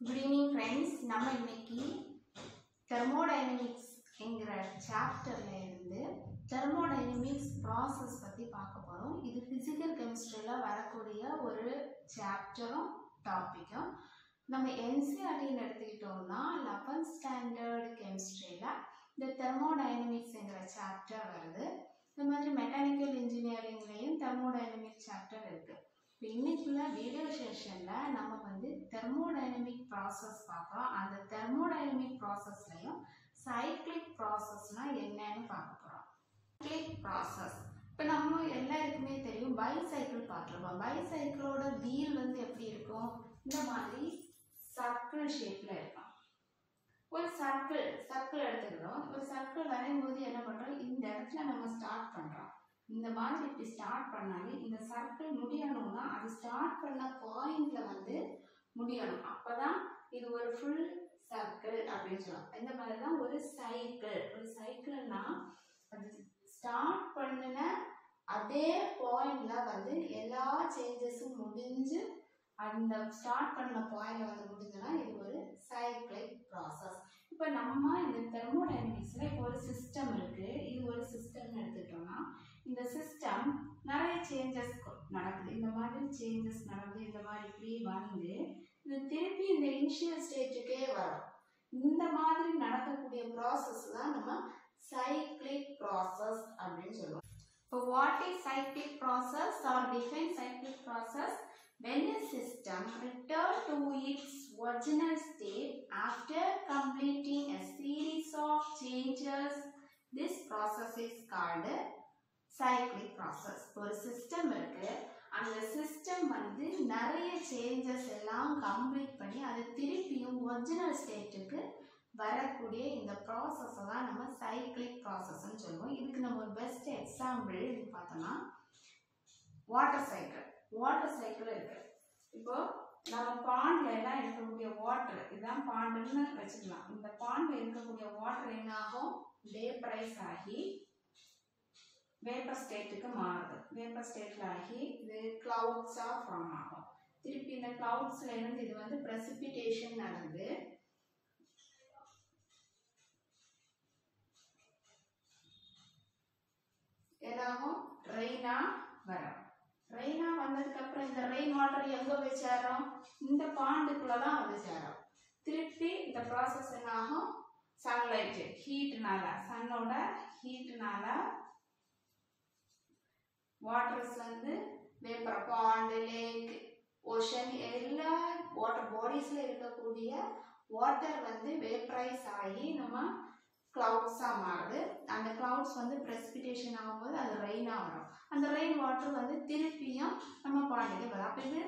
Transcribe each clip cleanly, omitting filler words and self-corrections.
Good evening friends. நம்ம இன்னைக்கு thermodynamics என்கிற சாப்டர்ல இருந்து thermodynamics process பத்தி பார்க்க போறோம். இது physical chemistryல வரக்கூடிய ஒரு சாப்டரும் டாபிக்கும். நம்ம NCERTல எடுத்துக்கிட்டோம்னா 11th standard chemistryல இந்த thermodynamics என்கிற சாப்டர் வருது. இந்த மாதிரி மெக்கானிக்கல் இன்ஜினியரிங்லயும் thermodynamic சாப்டர் இருக்கு. இன்னைக்குள்ள வீடியோ செஷன்ல நம்ம வந்து thermodynamic process பார்க்கலாம். அந்த thermodynamic processலயும் cyclic processனா என்னன்னு பார்க்க போறோம். cyclic process இப்போ நம்ம எல்லாருக்குமே தெரியும் பைசைக்கிள் பார்த்துருப்போம். பைசைக்கிளோட வீல் வந்து எப்படி இருக்கும்? இந்த மாதிரி சர்க்கிள் ஷேப்ல இருக்கும். ஒரு சர்க்கிள் எடுத்துக்கிறோம். ஒரு சர்க்கிள் வரையும் போது என்ன பண்றோம்? இந்த இடத்துல நம்ம ஸ்டார்ட் பண்றோம். இந்த மாதிரி இப்படி ஸ்டார்ட் பண்ணாலே இந்த சர்க்கிள் முடியணும்னா அது ஸ்டார்ட் பண்ண பாயிண்ட்ல வந்து முடியணும். அப்பதான் இது ஒரு ஃபுல் சர்க்கிள் அப்படின்னு சொல்லலாம். இந்த மாதிரி தான் ஒரு சைக்கிள்னா அது ஸ்டார்ட் பண்ணின அதே பாயிண்ட்ல வந்து எல்லா சேஞ்சஸும் முடிஞ்சு அந்த ஸ்டார்ட் பண்ண பாயிண்ட்ல வந்து முடிஞ்சதுன்னா இது ஒரு சைக்கிளிக் ப்ராசஸ். இப்போ நம்ம இந்த தெர்மோடைனமிக்ஸ்ல இப்போ ஒரு சிஸ்டம் இருக்கு. இது ஒரு சிஸ்டம்னு எடுத்துட்டோம்னா இந்த சிஸ்டம் நிறைய சேஞ்சஸ் நடக்குது. இந்த மாதிரி சேஞ்சஸ் நடந்து இந்த மாதிரி இப்படி வந்து இது திருப்பி இந்த இனிஷியல் ஸ்டேஜுக்கே வரும். இந்த மாதிரி நடக்கக்கூடிய ப்ராசஸ் தான் நம்ம சைக்கிளிக் ப்ராசஸ் அப்படின்னு சொல்லுவோம். இப்போ what is cyclic process or define cyclic process? When a system returns to its original state after completing a series of changes, this process is called cyclic process. ஒரு system இருக்கு. அந்த system வந்து நிறைய changes எல்லாம் complete பண்ணி அது திருப்பியும் original ஸ்டேட்டுக்கு வரக்கூடிய இந்த ப்ராசஸ் தான் நம்ம சைக்கிளிக் ப்ராசஸ்ன்னு சொல்லுவோம். இதுக்கு நம்ம ஒரு பெஸ்ட் எக்ஸாம்பிள் பார்த்தோம்னா வாட்டர் சைக்கிள் இருக்கு. இப்போ நம்ம பாண்ட்ல எல்லாம் இருக்கக்கூடிய வாட்டர், இதுதான் பாண்டுன்னு வச்சுக்கலாம். இந்த பாண்ட்ல இருக்கக்கூடிய வாட்டர் என்ன ஆகும்? வேப்பரைஸ் ஆகி வேப்பர் ஸ்டேட்டுக்கு மாறுது. வேப்பர் ஸ்டேட்ல ஆகி இது கிளவுட்ஸா ஃபார்ம் ஆகும். திருப்பி இந்த கிளவுட்ஸ்ல இருந்து இது வந்து பிரசிபிடேஷன் நடந்து என்னாகும்? ரெயினா வரும். ரெயினா வந்ததுக்கு அப்புறம் இந்த ரெயின் வாட்டர் எங்க போய் சேரும்? இந்த பாண்டுக்குள்ளதான் வந்து சேரும். திருப்பி இந்த ப்ராசஸ் என்ன ஆகும்? சன்லைட் ஹீட்னால, சன்னோட ஹீட்னால வாட்டர்ஸ் வந்து வேப்பர், பாண்ட், லேக், ஓஷன் எல்லா வாட்டர் பாடிஸ்ல இருக்கக்கூடிய வாட்டர் வந்து வேப்பரைஸ் ஆகி நம்ம கிளவுட்ஸா மாறுது. அந்த கிளவுட்ஸ் வந்து பிரசிபிடேஷன் ஆகும்போது அது ரெயினா வரும். அந்த ரெயின் வாட்டர் வந்து திருப்பியும் நம்ம பாண்டுக்கு வரும். அப்போ இது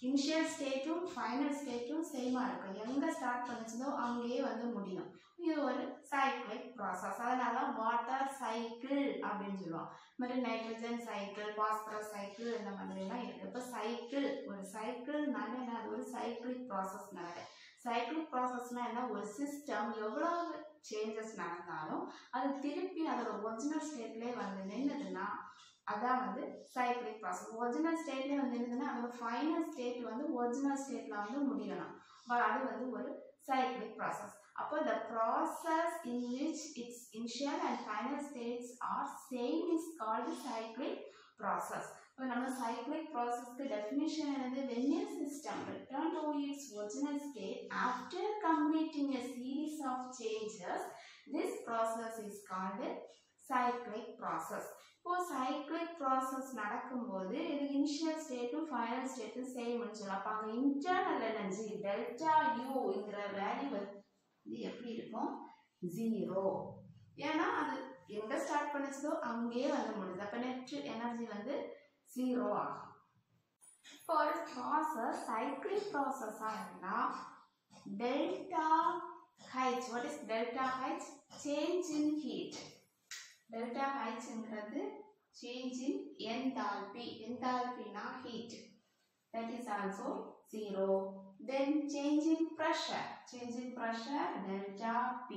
இனிஷியல் ஸ்டேட்டும் ஃபைனல் ஸ்டேட்டும் சேமா இருக்கும். எங்க ஸ்டார்ட் பண்ணிச்சதோ அங்கேயே வந்து முடியும். இது ஒரு சைக்கிளிக் ப்ராசஸ். அதனால வாட்டர் சைக்கிள் அப்படின்னு சொல்லுவோம். இது மாதிரி நைட்ரஜன் சைக்கிள், பாஸ்பரஸ் சைக்கிள் இந்த மாதிரி எல்லாம் இருக்கு. இப்போ சைக்கிள் ஒரு சைக்கிள்னால என்ன? அது ஒரு சைக்கிளிக் ப்ராசஸ் நடக்குது. சைக்கிளிக் ப்ராசஸ்னா என்ன? ஒரு சிஸ்டம் எவ்வளவு சேஞ்சஸ் நடந்தாலும் அது திருப்பி அதோட ஒரிஜினல் ஸ்டேட்லேயே வந்து நின்றுதுன்னா அதான் வந்து சைக்கிளிக் ப்ராசஸ். ஒரிஜினல் ஸ்டேட்லேயே வந்து நின்றுதுன்னா அதோட ஃபைனல் ஸ்டேட் வந்து ஒரிஜினல் ஸ்டேட்ல வந்து முடியணும். அது வந்து ஒரு சைக்கிளிக் ப்ராசஸ். அப்போ the process in which its initial and final states are same is called cyclic process. இப்போ நம்ம cyclic processக்கு definition என்னது? When a system return to its original state after completing a series of changes, this process is called cyclic process. இப்போ cyclic process நடக்கும்போது இது initial ஸ்டேட்டும் final ஸ்டேட்டும் சேம்னு சொல்லலாம். அப்போ அங்கே internal energy delta you என்கிற வேல்யூ வந்து எப்படி இருக்கும்? 0. ஏன்னா அது எங்க ஸ்டார்ட் பண்ணிச்சதோ அங்கேயே வந்து முடியுது. அப்போ நெட் எனர்ஜி வந்து 0 ஆகும். இப்போ ஒரு ப்ராசஸ் சைக்கிளிக் ப்ராசஸா இருந்தா delta H, what is delta H? Change in heat. Delta ஹைச்ங்கிறது சேஞ்ச் இன் என்தால்பி. என்தால்பினா heat. That is also 0. Then change in pressure. Change in pressure delta P.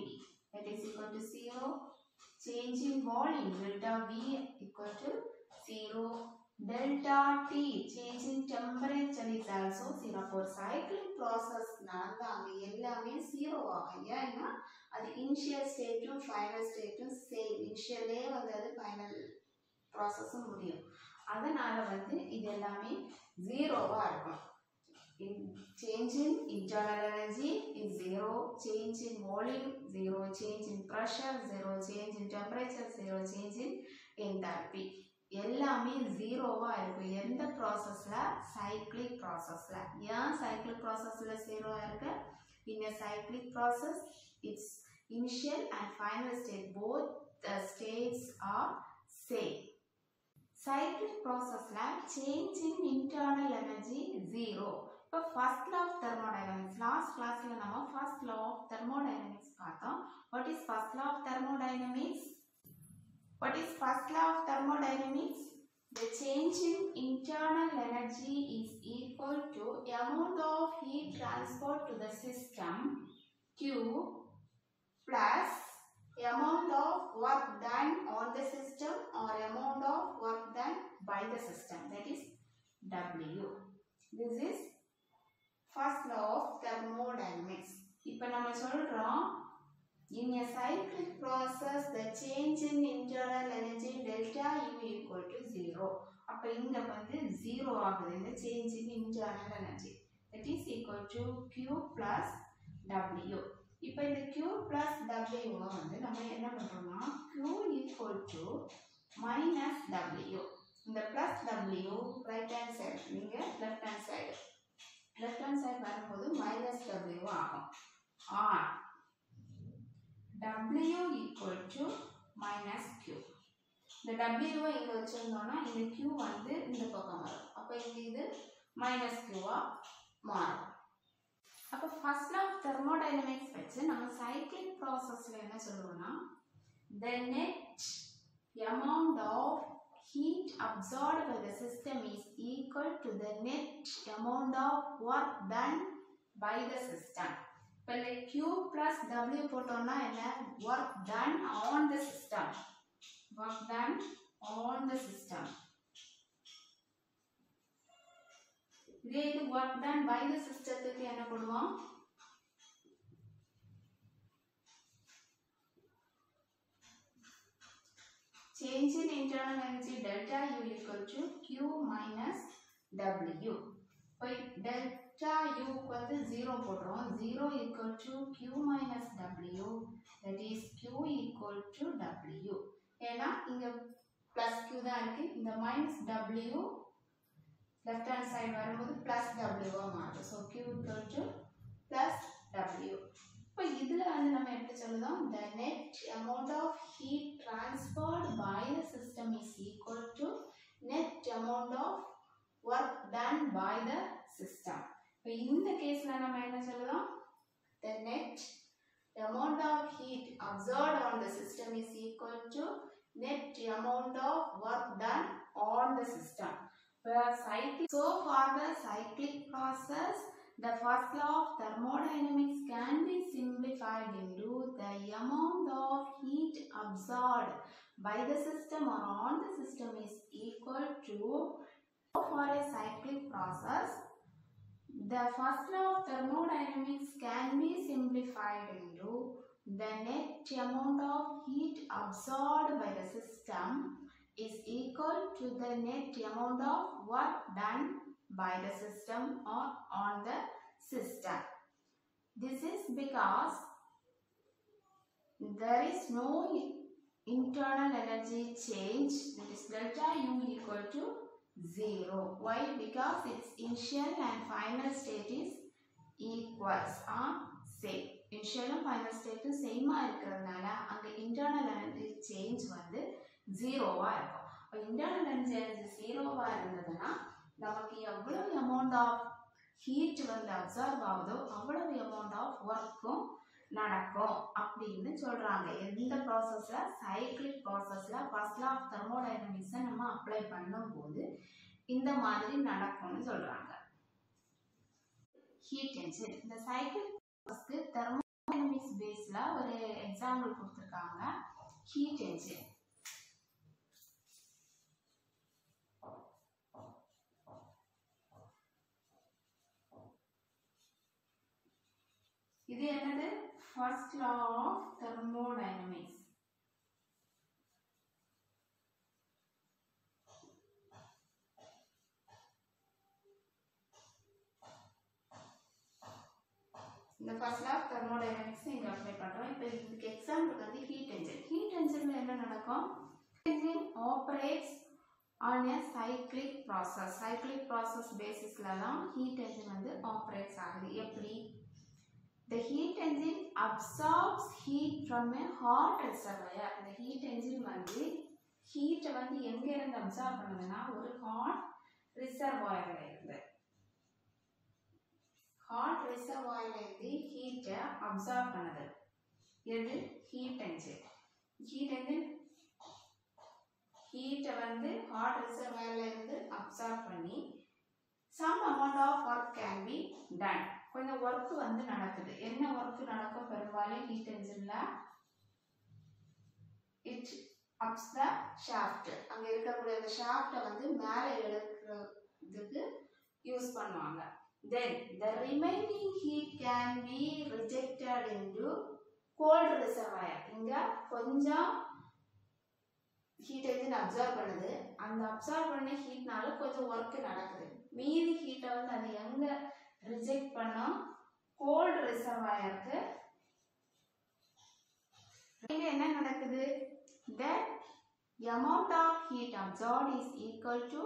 That is equal to 0. Change in volume delta V equal to 0. Delta T change in temperature is also 0. For cyclic process நடந்தாங்க ஆகும். ஏன்னா அது initial ஸ்டேட்டும் final ஸ்டேட்டும் same, இனிஷியலே வந்து அது final ப்ராசஸும் முடியும். அதனால வந்து இது எல்லாமே ஜீரோவாக இருக்கும். Change in internal energy is 0, change in volume 0, change in pressure 0, change in temperature 0, change in enthalpy. எல்லாமே ஜீரோவா இருக்கும் எந்த ப்ராசஸ்ல? சைக்ளிக் ப்ராசஸ்ல. ஏன் சைக்ளிக் ப்ராசஸ்ல ஜீரோவா இருக்கு? In a cyclic process, its initial and final state, both the states are same. Cyclic processல change in internal energy zero. இப்போ first law of thermodynamics, last classல நம்ம first law of thermodynamics பார்த்தோம். What is first law of thermodynamics? What is first law of thermodynamics? The change in internal energy is equal to amount of heat transport to the system Q plus amount of work done on the system or amount of work done by the system, that is W. This is first law of thermodynamics. இப்போ நம்ம சொல்றோம் in a cyclic process the change in internal energy delta U equal to 0. அப்ப இங்க வந்து 0 ஆகுது இந்த change in internal energy, that is equal to Q plus W. இப்போ இந்த Q plus W வந்து நம்ம என்ன பண்றோம்னா Q equal to minus W. இந்த plus W right hand side, நீங்க left hand side வரும்போது minus W ஆகும். or W equal to minus Q. இந்த W இங்க வச்சிருந்தோம்னா இந்த Q வந்து இந்த பக்கம் வரும். அப்ப இங்க இது minus Q ஆ மாறும். அப்ப first law of thermodynamics வச்சு நம்ம cyclic processல என்ன சொல்றோம்னா the net amount of heat absorbed by the system is equal to the net amount of work done by the system. இப்போ Q plus W போட்டோம்னா என்ன? work done on the system. work done on the system. இதே இது work done by the systemத்துக்கு என்ன போடுவோம்? change in internal energy delta U equal to Q minus W. இப்போ delta U வந்து 0 போடுறோம். 0 equal to Q minus W, that is Q equal to W. ஏன்னா இங்க plus Q தான் இருக்கு. இந்த minus W left hand side வரும்போது plus W ஆ மாறுது. So Q equal to plus W. இப்போ இதுல வந்து நம்ம எப்படி சொல்லுதோம்? The net amount of heat transferred by the system is equal to net amount of work done by the system. இப்போ இந்த கேஸ்ல நம்ம என்ன சொல்லுதோம்? The net amount of heat absorbed on the system is equal to net amount of work done on the system. So for the cyclic process, the first law of thermodynamics can be simplified into the amount of heat absorbed by the system or on the system is equal to, for a cyclic process, the first law of thermodynamics can be simplified into the net amount of heat absorbed by the system is equal to the net amount of work done by the system or on the system. This is because there is no internal energy change, that is delta U equal to 0. Why? Because its initial and final state is equals or same. Initial and final state is same ஆ இருக்கிறதுனால அங்க internal energy change வந்து 0 ஆ இருக்கும். அப்ப internal energy 0 ஆ இருந்ததுன்னா நமக்கு எவ்வளவு amount of heat வந்து absorb ஆகுதோ அவ்வளவு amount of workக்கும் நடக்கும் அப்படின்னு சொல்றாங்க. எந்த ப்ராசஸ்ல? சைக்ளிக் ப்ராசஸ்ல ஃபர்ஸ்ட் லா ஆஃப் தெர்மோடைனமிக்ஸை நம்ம அப்ளை பண்ணும்போது இந்த மாதிரி நடக்கும்னு சொல்றாங்க. Heat engine. இந்த சைக்ளிக் ப்ராசஸ்க்கு தெர்மோடைனமிக்ஸ் பேஸ்ல ஒரு எக்ஸாம்பிள் கொடுத்துருக்காங்க. Heat engine. இது என்னது? first law of thermodynamics. இந்த first law of thermodynamics இங்க அப்ளை பண்றோம். இப்போ இதுக்கு எக்ஸாம்பிள் வந்து heat engine. Heat engineல என்ன நடக்கும்? Engine operates on a cyclic process. Cyclic process basisல தான் heat engine வந்து operates ஆகுது. எப்படி? The heat engine absorbs heat from a hot reservoir. The heat engine வந்து heat வந்து எங்க இருந்து absorb பண்ணுதுன்னா ஒரு hot reservoirல இருந்து. Hot reservoirல இருந்து heat absorb பண்ணுது. இது heat engine. Heat engine heat வந்து hot reservoirல இருந்து absorb பண்ணி some amount of work can be done. கொஞ்சம் work வந்து நடக்குது. என்ன work நடக்கும் பெரும்பாலும் heat engineல? It ups the shaft. அங்க இருக்கக்கூடிய அந்த shaft வந்து மேலே இழுக்கிறதுக்கு யூஸ் பண்ணுவாங்க. Then the remaining heat can be rejected into cold reservoir. இங்க கொஞ்சம் heat engine absorb பண்ணுது. அந்த absorb பண்ண heatனால கொஞ்சம் work நடக்குது. மீதி heat வந்து அது எங்க ரிஜெக்ட் பண்ணோம்? cold reservoirக்கு. இங்க என்ன நடக்குது? That amount of heat absorbed is equal to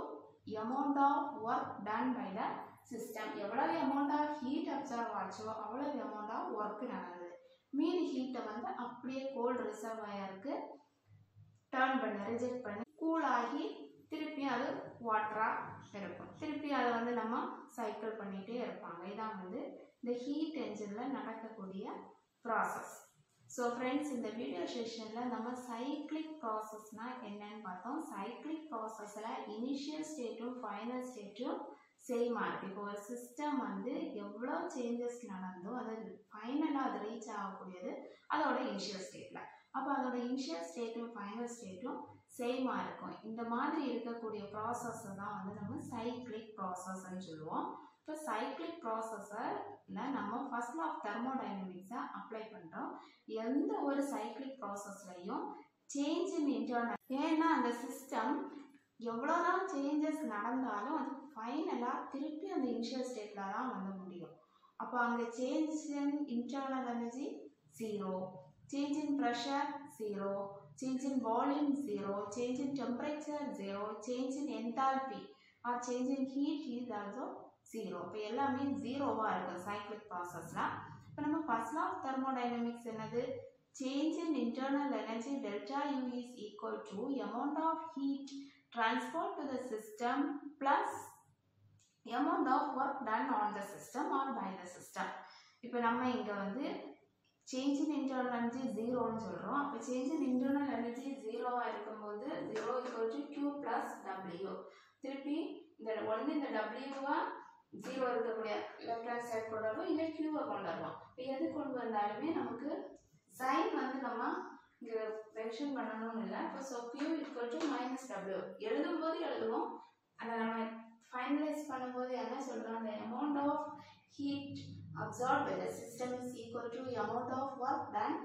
amount of work done by the system. எவ்வளவு amount of heat absorb ஆச்சோ அவ்வளவு amount of work நடக்குது. மீதி heat வந்து அப்படியே cold reservoirக்கு டர்ன் பண்ணி ரிஜெக்ட் பண்ணி கூல் ஆகி திருப்பி அது வாட்டரா இருக்கும். திருப்பி அதை வந்து நம்ம சைக்கிள் பண்ணிட்டே இருப்பாங்க. இதான் வந்து இந்த ஹீட் என்ஜின்ல நடக்கக்கூடிய ப்ராசஸ். ஸோ ஃப்ரெண்ட்ஸ், இந்த வீடியோ செஷனில் நம்ம சைக்ளிக் ப்ராசஸ்னால் என்னன்னு பார்த்தோம். சைக்ளிக் ப்ராசஸில் இனிஷியல் ஸ்டேட்டும் ஃபைனல் ஸ்டேட்டும் சேமாக இருக்குது. இப்போ ஒரு சிஸ்டம் வந்து எவ்வளோ சேஞ்சஸ் நடந்தோ அது ஃபைனலாக அது ரீச் ஆகக்கூடியது அதோட இனிஷியல் ஸ்டேட்டில். அப்போ அதோட இனிஷியல் ஸ்டேட்டும் ஃபைனல் ஸ்டேட்டும் சேமாக இருக்கும். இந்த மாதிரி இருக்கக்கூடிய ப்ராசஸை தான் வந்து நம்ம சைக்ளிக் ப்ராசஸ்ன்னு சொல்லுவோம். இப்போ சைக்ளிக் ப்ராசஸில் நம்ம ஃபர்ஸ்ட் லா ஆஃப் தெர்மோடைனமிக்ஸை அப்ளை பண்ணுறோம். எந்த ஒரு சைக்ளிக் ப்ராசஸ்லையும் சேஞ்ச் இன் இன்டர்னல், ஏன்னா அந்த சிஸ்டம் எவ்வளோதான் சேஞ்சஸ் நடந்தாலும் அது ஃபைனலாக திருப்பி அந்த இனிஷியல் ஸ்டேட்டில் தான் வந்து முடியும். அப்போ அங்கே change in internal energy 0, change in pressure 0, change in volume 0, change in temperature 0, change in enthalpy or change in heat is also 0. இப்போ எல்லாமே 0வா இருக்கும் சைக்ளிக் ப்ராசஸ்ல. இப்போ நம்ம ஃபர்ஸ்ட் லா ஆஃப் தெர்மோடைனமிக்ஸ் என்னது? Change in internal energy delta U is equal to amount of heat transferred to the system plus amount of work done on the system or by the system. இப்போ நம்ம இங்க வந்து change in internal energy 0ன்னு சொல்கிறோம். அப்போ change in internal energy 0வா இருக்கும்போது 0 equal to Q plus W. திருப்பி இந்த ஒன்று இந்த Wவா 0 இருக்கக்கூடிய லெஃப்ட் ஹேண்ட் சைட் கொண்டு வருவோம், இல்லை Qவை கொண்டு வருவோம். இப்போ எது கொண்டு வந்தாலுமே நமக்கு சைன் வந்து நம்ம இங்கே மென்ஷன் பண்ணணும்னு இல்லை. இப்போ so Q equal to minus W எழுதும்போது எழுதுவோம். அதை நம்ம ஃபைனலைஸ் பண்ணும்போது என்ன சொல்கிறோம்? அந்த amount of heat absorbed by the system is equal to amount of work done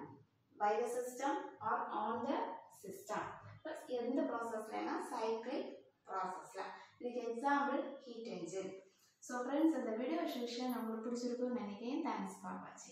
by the system or on the system. Plus எந்த ப்ராசஸ்லனா சைக்ளிக் ப்ராசஸ்ல. இதுக்கு example heat engine. So friends, இந்த வீடியோ செஷன் உங்களுக்கு பிடிச்சிருக்குன்னு நினைக்கிறேன். தேங்க்ஸ் ஃபார் வாட்சிங்.